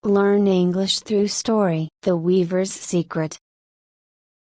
Learn English through story. The Weaver's Secret.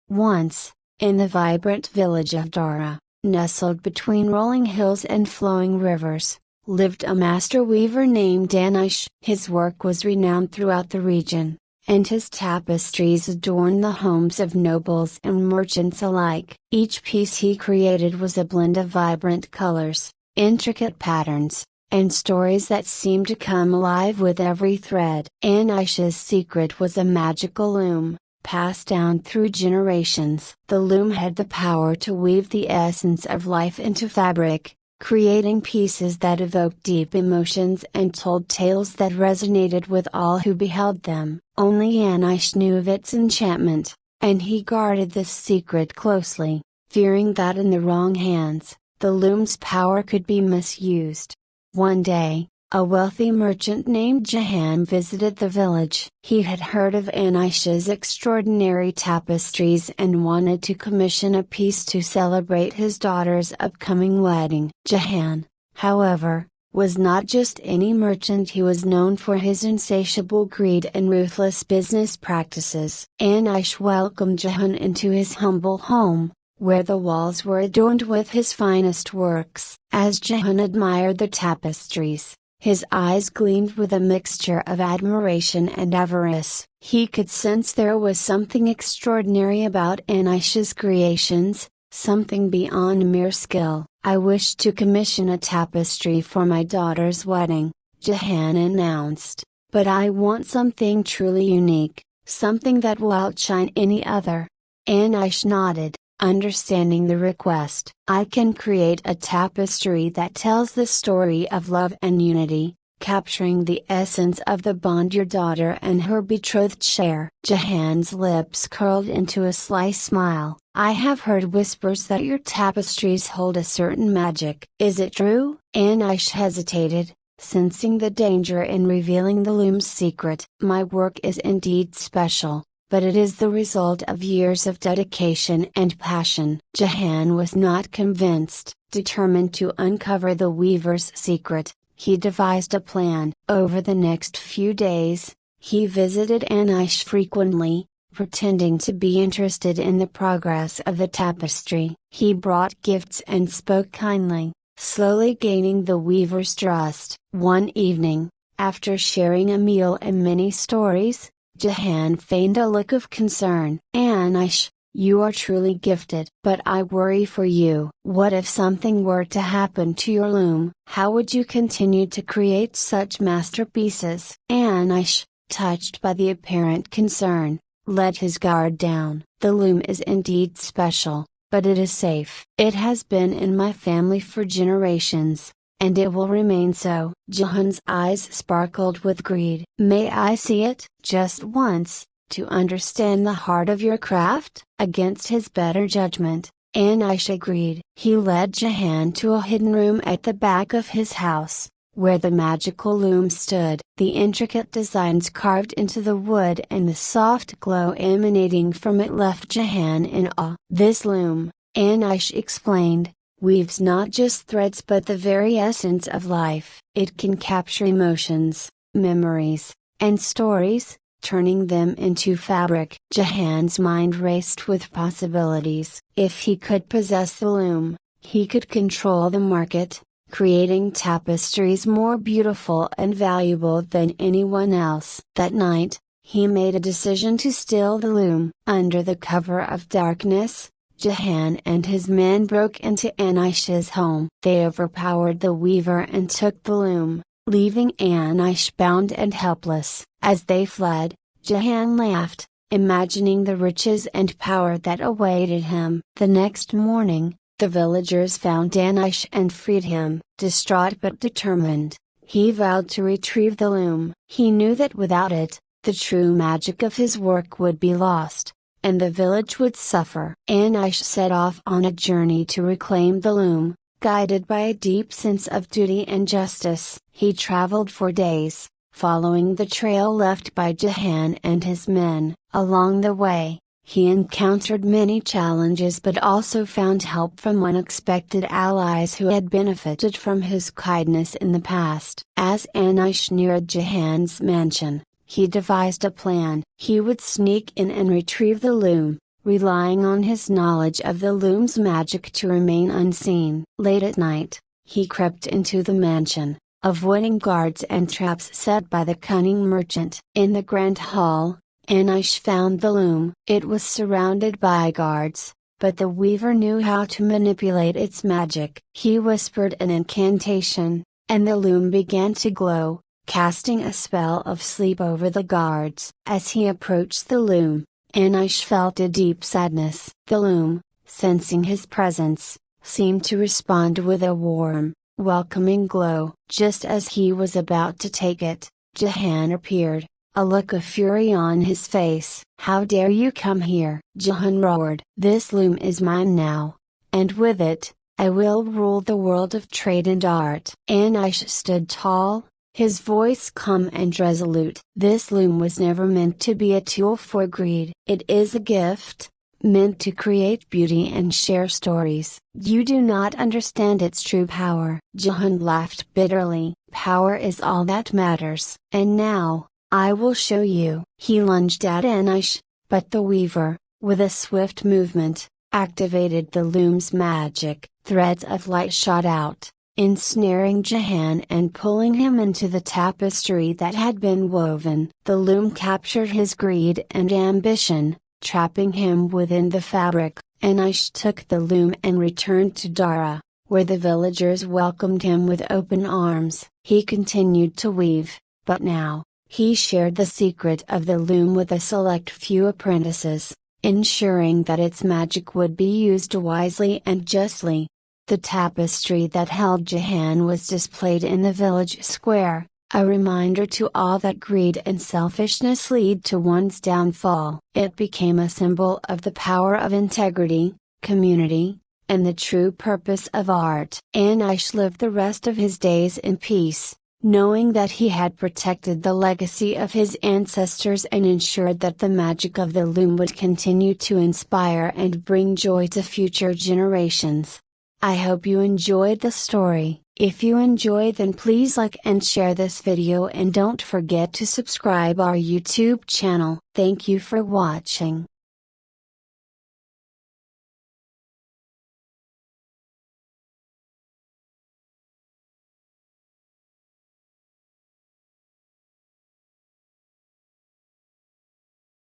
Once, in the vibrant village of Dara, nestled between rolling hills and flowing rivers, lived a master weaver named Anish. His work was renowned throughout the region, and his tapestries adorned the homes of nobles and merchants alike. Each piece he created was a blend of vibrant colors, intricate patterns, and stories that seemed to come alive with every thread. Anish's secret was a magical loom, passed down through generations. The loom had the power to weave the essence of life into fabric, creating pieces that evoked deep emotions and told tales that resonated with all who beheld them. Only Anish knew of its enchantment, and he guarded this secret closely, fearing that in the wrong hands, the loom's power could be misused. One day, a wealthy merchant named Jahan visited the village. He had heard of Anish's extraordinary tapestries and wanted to commission a piece to celebrate his daughter's upcoming wedding. Jahan, however, was not just any merchant. He was known for his insatiable greed and ruthless business practices. Anish welcomed Jahan into his humble home, where the walls were adorned with his finest works. As Jahan admired the tapestries, his eyes gleamed with a mixture of admiration and avarice. He could sense there was something extraordinary about Anish's creations, something beyond mere skill. "I wish to commission a tapestry for my daughter's wedding," Jahan announced, "but I want something truly unique, something that will outshine any other." Anish nodded, understanding the request. "I can create a tapestry that tells the story of love and unity, capturing the essence of the bond your daughter and her betrothed share." Jahan's lips curled into a sly smile. "I have heard whispers that your tapestries hold a certain magic. Is it true?" Anish hesitated, sensing the danger in revealing the loom's secret. "My work is indeed special, but it is the result of years of dedication and passion." Jahan was not convinced. Determined to uncover the weaver's secret, he devised a plan. Over the next few days, he visited Anish frequently, pretending to be interested in the progress of the tapestry. He brought gifts and spoke kindly, slowly gaining the weaver's trust. One evening, after sharing a meal and many stories, Jahan feigned a look of concern. "Anish, you are truly gifted. But I worry for you. What if something were to happen to your loom? How would you continue to create such masterpieces?" Anish, touched by the apparent concern, let his guard down. "The loom is indeed special, but it is safe. It has been in my family for generations, and it will remain so." Jahan's eyes sparkled with greed. "May I see it?" "Just once, to understand the heart of your craft?" Against his better judgment, Anish agreed. He led Jahan to a hidden room at the back of his house, where the magical loom stood. The intricate designs carved into the wood and the soft glow emanating from it left Jahan in awe. "This loom," Anish explained, "weaves not just threads but the very essence of life. It can capture emotions, memories, and stories, turning them into fabric." Jahan's mind raced with possibilities. If he could possess the loom, he could control the market, creating tapestries more beautiful and valuable than anyone else. That night, he made a decision to steal the loom. Under the cover of darkness, Jahan and his men broke into Anish's home. They overpowered the weaver and took the loom, leaving Anish bound and helpless. As they fled, Jahan laughed, imagining the riches and power that awaited him. The next morning, the villagers found Anish and freed him. Distraught but determined, he vowed to retrieve the loom. He knew that without it, the true magic of his work would be lost, and the village would suffer. Anish set off on a journey to reclaim the loom, guided by a deep sense of duty and justice. He traveled for days, following the trail left by Jahan and his men. Along the way, he encountered many challenges but also found help from unexpected allies who had benefited from his kindness in the past. As Anish neared Jahan's mansion, he devised a plan. He would sneak in and retrieve the loom, relying on his knowledge of the loom's magic to remain unseen. Late at night, he crept into the mansion, avoiding guards and traps set by the cunning merchant. In the grand hall, Anish found the loom. It was surrounded by guards, but the weaver knew how to manipulate its magic. He whispered an incantation, and the loom began to glow, casting a spell of sleep over the guards. As he approached the loom, Anish felt a deep sadness. The loom, sensing his presence, seemed to respond with a warm, welcoming glow. Just as he was about to take it, Jahan appeared, a look of fury on his face. "How dare you come here?" Jahan roared. "This loom is mine now, and with it, I will rule the world of trade and art." Anish stood tall, his voice calm and resolute. "This loom was never meant to be a tool for greed. It is a gift, meant to create beauty and share stories. You do not understand its true power." Jahan laughed bitterly. "Power is all that matters. And now, I will show you." He lunged at Anish, but the weaver, with a swift movement, activated the loom's magic. Threads of light shot out, ensnaring Jahan and pulling him into the tapestry that had been woven. The loom captured his greed and ambition, trapping him within the fabric. Anish took the loom and returned to Dara, where the villagers welcomed him with open arms. He continued to weave, but now, he shared the secret of the loom with a select few apprentices, ensuring that its magic would be used wisely and justly. The tapestry that held Jahan was displayed in the village square, a reminder to all that greed and selfishness lead to one's downfall. It became a symbol of the power of integrity, community, and the true purpose of art. Anish lived the rest of his days in peace, knowing that he had protected the legacy of his ancestors and ensured that the magic of the loom would continue to inspire and bring joy to future generations. I hope you enjoyed the story. If you enjoyed, then please like and share this video, and don't forget to subscribe our YouTube channel. Thank you for watching.